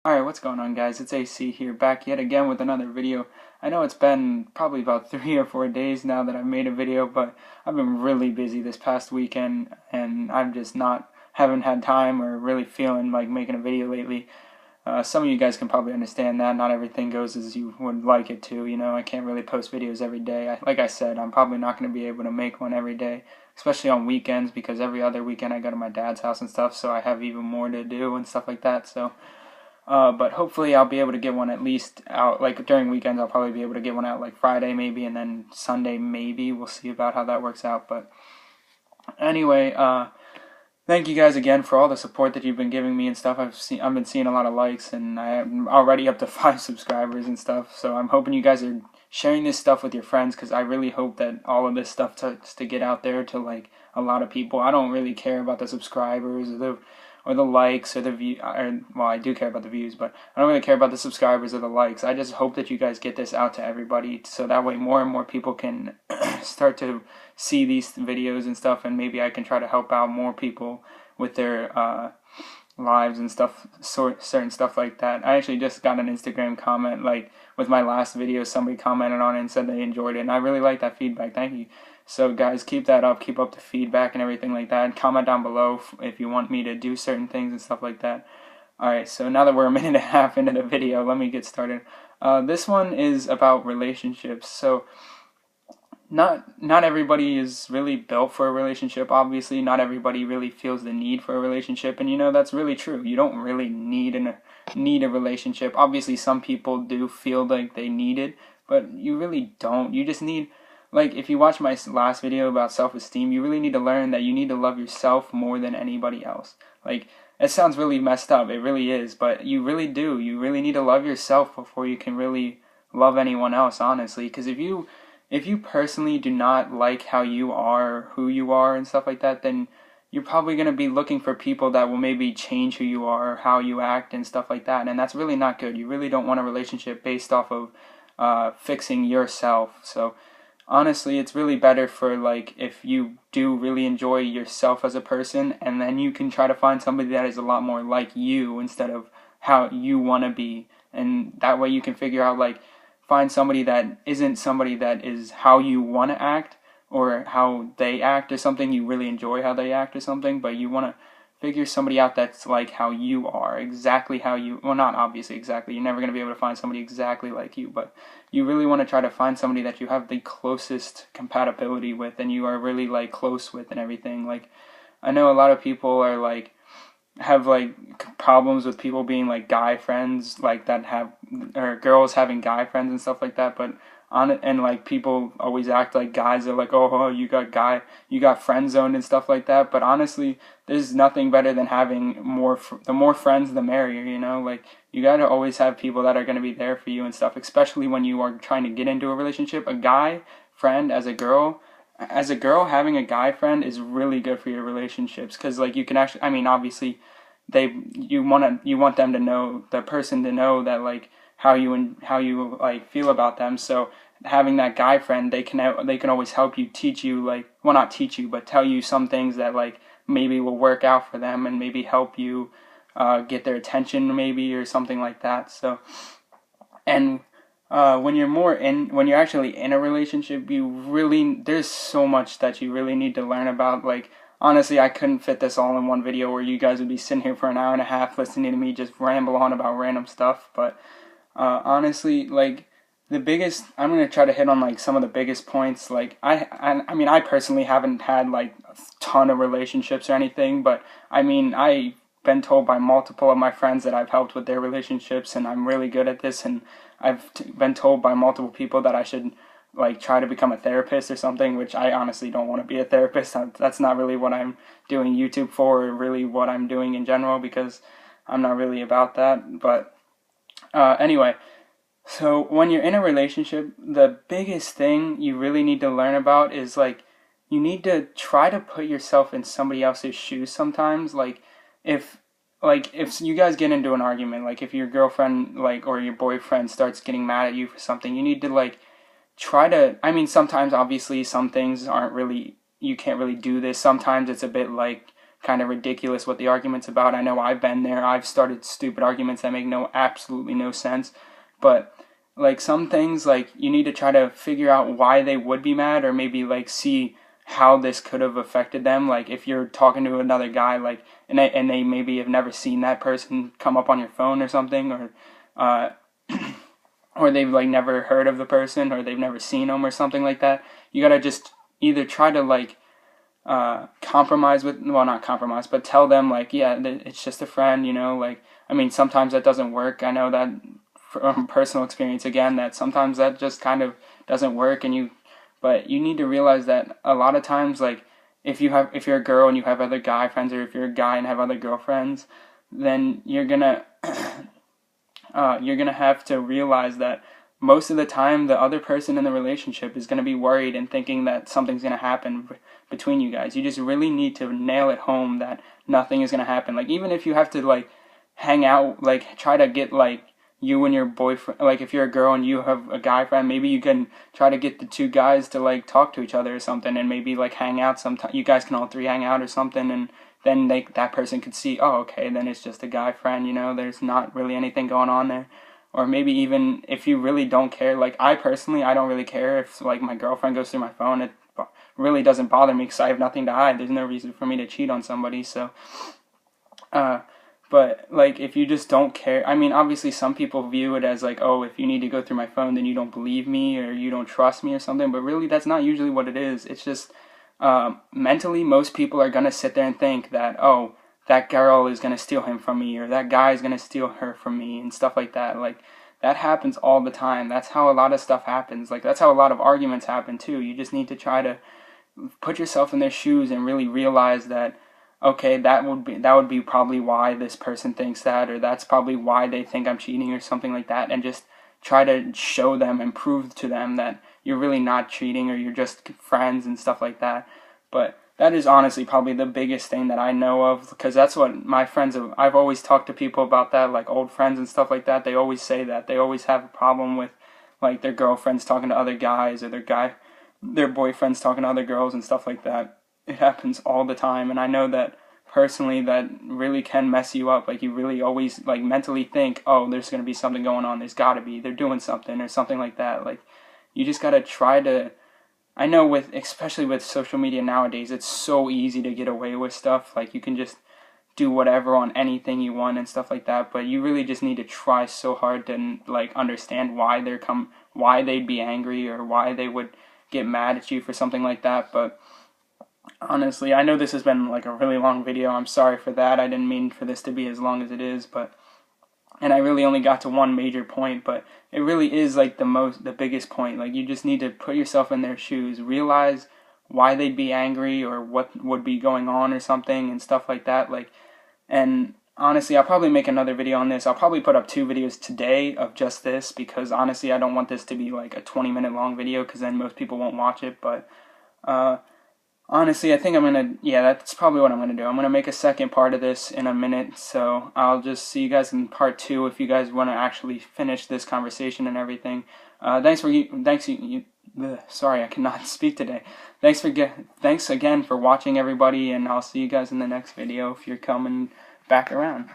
Alright, what's going on, guys? It's AC here, back yet again with another video. I know it's been probably about 3 or 4 days now that I've made a video, but I've been really busy this past weekend, and I'm just haven't had time or really feeling like making a video lately. Some of you guys can probably understand that. Not everything goes as you would like it to, I can't really post videos every day. Like I said, I'm probably not going to be able to make one every day, especially on weekends, because every other weekend I go to my dad's house and stuff, so I have even more to do and stuff like that, so... but hopefully I'll be able to get one at least out, like during weekends I'll probably be able to get one out like Friday maybe, and then Sunday maybe. We'll see about how that works out. But anyway, thank you guys again for all the support that you've been giving me and stuff. I've been seeing a lot of likes, and I'm already up to 5 subscribers and stuff. So I'm hoping you guys are sharing this stuff with your friends, because I really hope that all of this stuff starts to get out there to like a lot of people. I don't really care about the subscribers or the likes or the view. Well, I do care about the views, but I don't really care about the subscribers or the likes. I just hope that you guys get this out to everybody, so that way more and more people can start to see these videos and stuff, and maybe I can try to help out more people with their lives and stuff, certain stuff like that. I actually just got an Instagram comment, like with my last video, somebody commented on it and said they enjoyed it, and I really like that feedback. Thank you. So guys, keep that up, keep up the feedback and everything like that, and comment down below if you want me to do certain things and stuff like that. Alright, so now that we're a minute and a half into the video, let me get started. This one is about relationships. So not everybody is really built for a relationship. Obviously, not everybody really feels the need for a relationship, and that's really true. You don't really need a relationship. Obviously, some people do feel like they need it, but you really don't. You just need, like, if you watch my last video about self-esteem, you really need to learn that you need to love yourself more than anybody else. Like, it sounds really messed up, it really is, but you really do. You really need to love yourself before you can really love anyone else, honestly. Because if you personally do not like how you are, who you are, and stuff like that, then you're probably going to be looking for people that will maybe change who you are, or how you act, and stuff like that. And that's really not good. You really don't want a relationship based off of fixing yourself. So honestly, it's really better for, like, if you do really enjoy yourself as a person, and then you can try to find somebody that is a lot more like you instead of how you want to be. And that way you can figure out, like, find somebody that isn't somebody that is how you want to act or how they act or something. You really enjoy how they act or something, but you want to figure somebody out that's like how you are, exactly how you, well, not obviously exactly, you're never going to be able to find somebody exactly like you, but you really want to try to find somebody that you have the closest compatibility with and you are really, like, close with and everything. Like, I know a lot of people are, like, have, like, problems with people being, like, guy friends, like, that have, or girls having guy friends and stuff like that, but and, like, people always act like guys are like, oh, you got friend zoned and stuff like that. But honestly, there's nothing better than having the more friends the merrier. Like, you gotta always have people that are gonna be there for you and stuff, especially when you are trying to get into a relationship. A guy friend as a girl, having a guy friend is really good for your relationships, because, like, you can actually, I mean, obviously you want them to know, the person to know that, like, how you like feel about them. So having that guy friend, they can always help you, teach you, like, well, not teach you, but tell you some things that, like, maybe will work out for them and maybe help you get their attention maybe, or something like that. So, and when you're actually in a relationship, there's so much that you really need to learn about. Like, honestly, I couldn't fit this all in one video where you guys would be sitting here for an hour and a half listening to me just ramble on about random stuff. But honestly, like, I'm going to try to hit on, like, some of the biggest points. Like, I mean, I personally haven't had, like, a ton of relationships or anything, but I mean, I've been told by multiple of my friends that I've helped with their relationships, and I'm really good at this, and I've been told by multiple people that I should, like, try to become a therapist or something, which I honestly don't want to be a therapist. That's not really what I'm doing YouTube for, or really what I'm doing in general, because I'm not really about that. But anyway, so when you're in a relationship, the biggest thing you really need to learn about is, like, you need to try to put yourself in somebody else's shoes sometimes. Like, if you guys get into an argument, like, if your girlfriend, like, or your boyfriend starts getting mad at you for something, you need to, like, try to, I mean, sometimes obviously some things aren't really, you can't really do this. Sometimes it's a bit, like, kind of ridiculous what the argument's about. I know I've been there. I've started stupid arguments that make absolutely no sense. But like some things, like you need to try to figure out why they would be mad, or maybe like see how this could have affected them. Like if you're talking to another guy, like and they maybe have never seen that person come up on your phone or something, or or they've like never heard of the person, or they've never seen them or something like that. You gotta just either try to like compromise with, well, not compromise, but tell them like, yeah, it's just a friend, you know. Like, I mean, sometimes that doesn't work. I know that from personal experience, again, that sometimes that just kind of doesn't work, but you need to realize that a lot of times, like if you're a girl and you have other guy friends, or if you're a guy and have other girlfriends, then you're gonna have to realize that most of the time the other person in the relationship is going to be worried and thinking that something's going to happen between you guys. You just really need to nail it home that nothing is going to happen. Like even if you have to like hang out, like try to get like you and your boyfriend, like if you're a girl and you have a guy friend, maybe you can try to get the two guys to like talk to each other or something, and maybe like hang out sometime. You guys can all three hang out or something, and then that person could see, oh, okay, then it's just a guy friend, you know, there's not really anything going on there. Or maybe even if you really don't care, like I personally, I don't really care if like my girlfriend goes through my phone. It really doesn't bother me because I have nothing to hide. There's no reason for me to cheat on somebody. So, but like if you just don't care, I mean, obviously some people view it as like, oh, if you need to go through my phone, then you don't believe me or you don't trust me or something. But really, that's not usually what it is. It's just mentally, most people are gonna sit there and think that, oh, that girl is going to steal him from me, or that guy is going to steal her from me, and stuff like that. Like, that happens all the time. That's how a lot of stuff happens. Like, that's how a lot of arguments happen, too. You just need to try to put yourself in their shoes and really realize that, okay, that would be probably why this person thinks that, or that's probably why they think I'm cheating, or something like that, and just try to show them and prove to them that you're really not cheating, or you're just friends and stuff like that. But that is honestly probably the biggest thing that I know of, because that's what my friends have. I've always talked to people about that, like old friends and stuff like that. They always say that. They always have a problem with like their girlfriends talking to other guys, or their boyfriends talking to other girls and stuff like that. It happens all the time, and I know that personally that really can mess you up. Like you really always like mentally think, oh, there's going to be something going on. There's got to be. They're doing something or something like that. Like you just got to try to, I know especially with social media nowadays, it's so easy to get away with stuff. Like you can just do whatever on anything you want and stuff like that. But you really just need to try so hard to like understand why they'd be angry, or why they would get mad at you for something like that. But honestly, I know this has been like a really long video. I'm sorry for that. I didn't mean for this to be as long as it is, and I really only got to one major point, but it really is like the biggest point. Like you just need to put yourself in their shoes, realize why they'd be angry, or what would be going on or something and stuff like that. Like, and honestly, I'll probably make another video on this. I'll probably put up 2 videos today of just this, because honestly, I don't want this to be like a 20-minute long video, because then most people won't watch it. But honestly, I think that's probably what I'm going to do. I'm going to make a second part of this in a minute, so I'll just see you guys in part 2 if you guys want to actually finish this conversation and everything. Sorry, I cannot speak today. Thanks again for watching, everybody, and I'll see you guys in the next video if you're coming back around.